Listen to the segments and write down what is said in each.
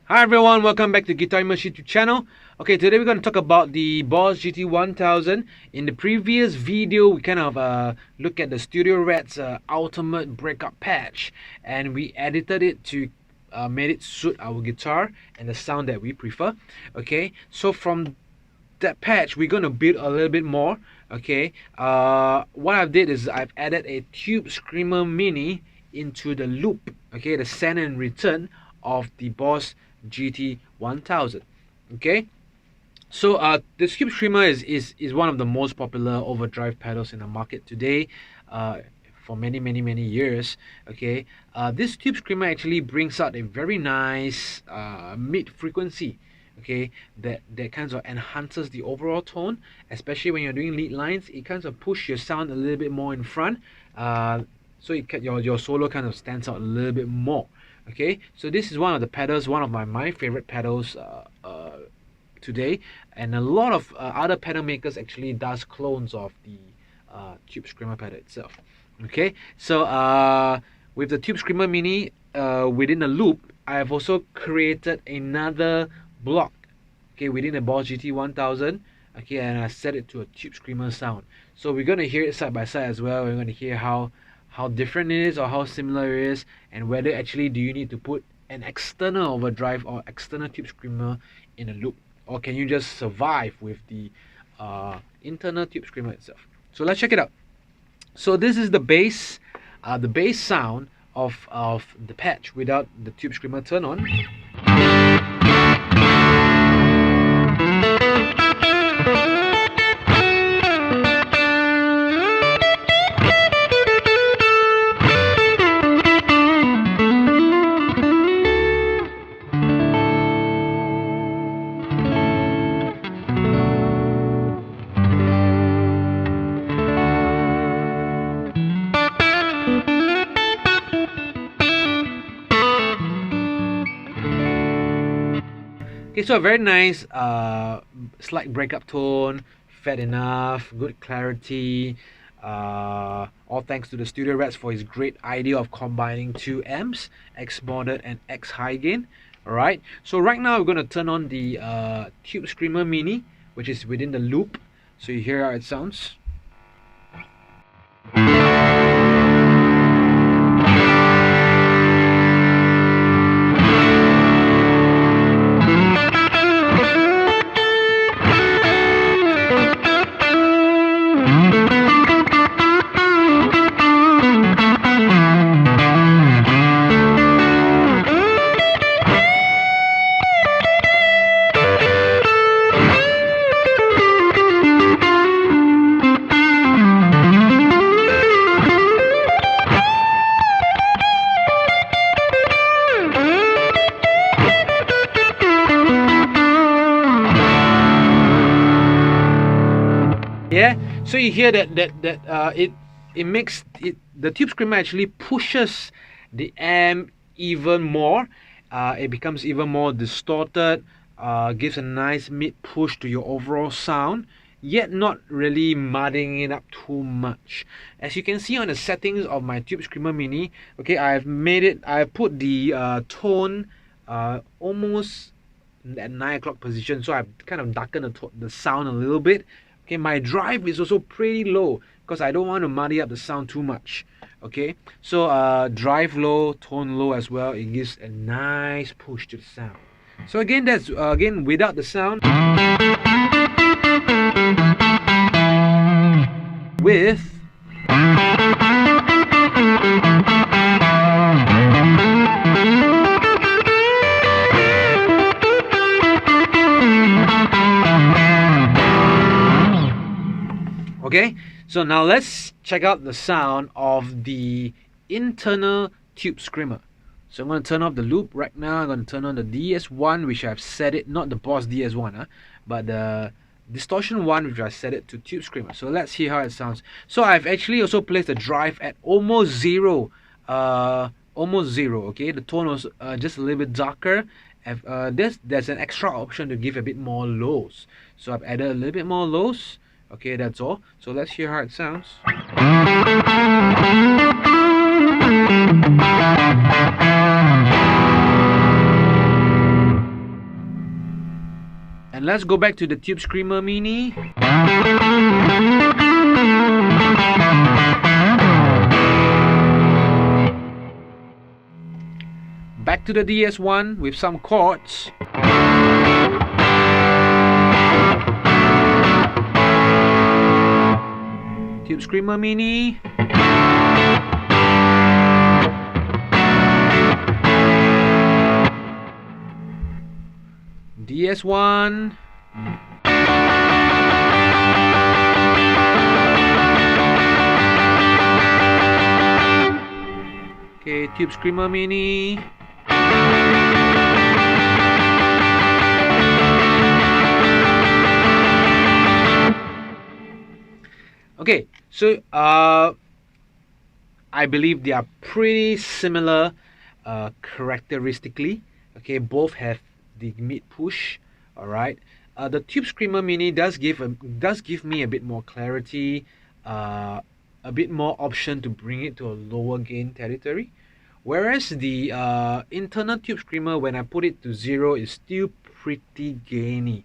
Hi everyone, welcome back to Guitar Machine YouTube channel. Okay, today we're going to talk about the Boss GT1000. In the previous video, we kind of looked at the Studio Red's ultimate breakup patch, and we edited it to made it suit our guitar and the sound that we prefer. Okay, so from that patch, we're going to build a little bit more. Okay, what I did is I've added a Tube Screamer Mini into the loop. Okay, the send and return of the Boss GT1000. Okay, so the Tube Screamer is one of the most popular overdrive pedals in the market today, for many years. Okay, this Tube Screamer actually brings out a very nice mid frequency. Okay, that kind of enhances the overall tone, especially when you're doing lead lines. It kind of push your sound a little bit more in front, so your solo kind of stands out a little bit more. Okay, so this is one of the pedals, one of my favorite pedals today, and a lot of other pedal makers actually does clones of the Tube Screamer pedal itself. Okay, so with the Tube Screamer Mini within a loop, I have also created another block, okay, within the Boss GT1000. Okay, and I set it to a Tube Screamer sound. So we're going to hear it side by side as well. We're going to hear how different it is or how similar it is, and whether actually do you need to put an external overdrive or external Tube Screamer in a loop, or can you just survive with the internal Tube Screamer itself. So let's check it out. So this is the bass sound of the patch without the Tube Screamer turn on. Okay, so a very nice slight breakup tone, fat enough, good clarity, all thanks to the Studio Reds for his great idea of combining two amps, X modded and X high gain. Alright, so right now we're going to turn on the Tube Screamer Mini, which is within the loop, so you hear how it sounds. Yeah, so you hear that it makes it, the Tube Screamer actually pushes the amp even more. It becomes even more distorted, gives a nice mid push to your overall sound, yet not really mudding it up too much. As you can see on the settings of my Tube Screamer Mini, okay, I put the tone almost at 9 o'clock position, so I've kind of darkened the sound a little bit. Okay, my drive is also pretty low because I don't want to muddy up the sound too much. Okay, so drive low, tone low as well. It gives a nice push to the sound. So again, that's again without the sound. With okay, so now let's check out the sound of the internal Tube Screamer. So I'm going to turn off the loop right now. I'm going to turn on the DS1, which I've set it, not the Boss DS1, but the distortion one, which I set it to Tube Screamer. So let's hear how it sounds. So I've actually also placed the drive at almost zero. Okay, the tone was just a little bit darker. There's an extra option to give a bit more lows. So I've added a little bit more lows. Okay, that's all. So let's hear how it sounds. And let's go back to the Tube Screamer Mini. Back to the DS1 with some chords. Tube Screamer Mini. DS1. Okay, Tube Screamer Mini. Okay, so I believe they are pretty similar characteristically. Okay, both have the mid push. All right, the Tube Screamer Mini does give me a bit more clarity, a bit more option to bring it to a lower gain territory, whereas the internal Tube Screamer, when I put it to 0, is still pretty gainy.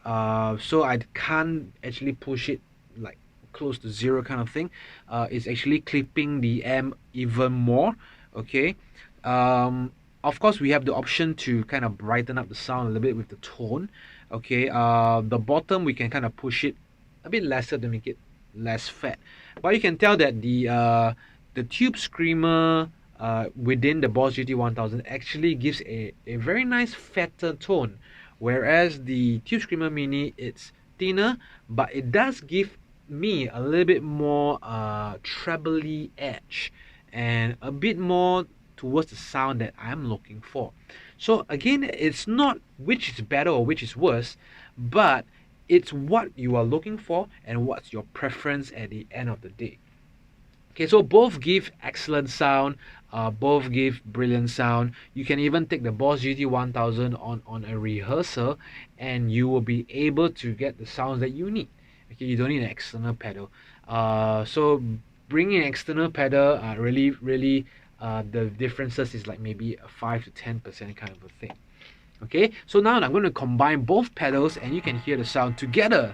So I can't actually push it like close to 0 kind of thing. It's actually clipping the amp even more. Okay. Of course, we have the option to kind of brighten up the sound a little bit with the tone. Okay, the bottom we can kind of push it a bit lesser to make it less fat. But you can tell that the Tube Screamer within the Boss GT1000 actually gives a very nice fatter tone, whereas the Tube Screamer Mini, it's thinner, but it does give me a little bit more trebly edge and a bit more towards the sound that I'm looking for. So again, it's not which is better or which is worse, but it's what you are looking for and what's your preference at the end of the day. Okay, so both give excellent sound, both give brilliant sound. You can even take the Boss GT1000 on a rehearsal and you will be able to get the sounds that you need. Okay, you don't need an external pedal. So bringing an external pedal really the differences is like maybe a 5 to 10% kind of a thing. Okay, so now I'm going to combine both pedals and you can hear the sound together.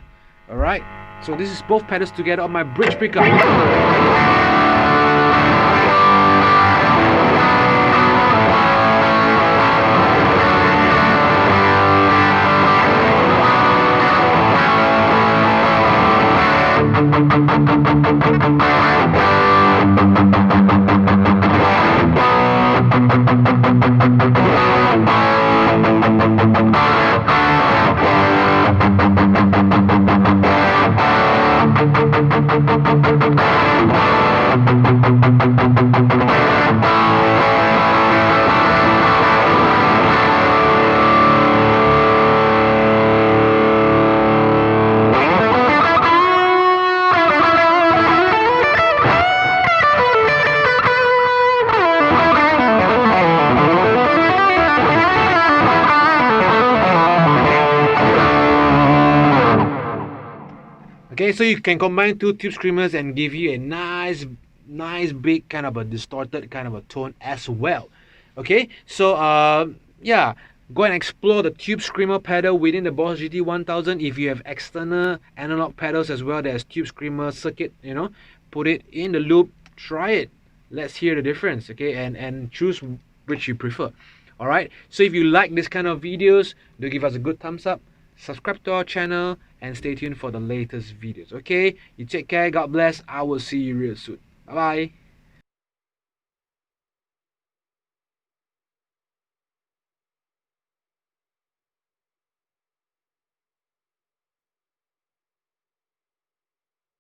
Alright, so this is both pedals together on my bridge pickup. Okay, so you can combine two Tube Screamers and give you a nice big kind of a distorted kind of a tone as well. Okay, so yeah, go and explore the Tube Screamer pedal within the Boss GT1000. If you have external analog pedals as well, there's Tube Screamer circuit, you know, put it in the loop, try it, let's hear the difference. Okay, and choose which you prefer. All right, so if you like this kind of videos, do give us a good thumbs up, subscribe to our channel, and stay tuned for the latest videos. Okay, you take care, God bless, I will see you real soon. Bye bye.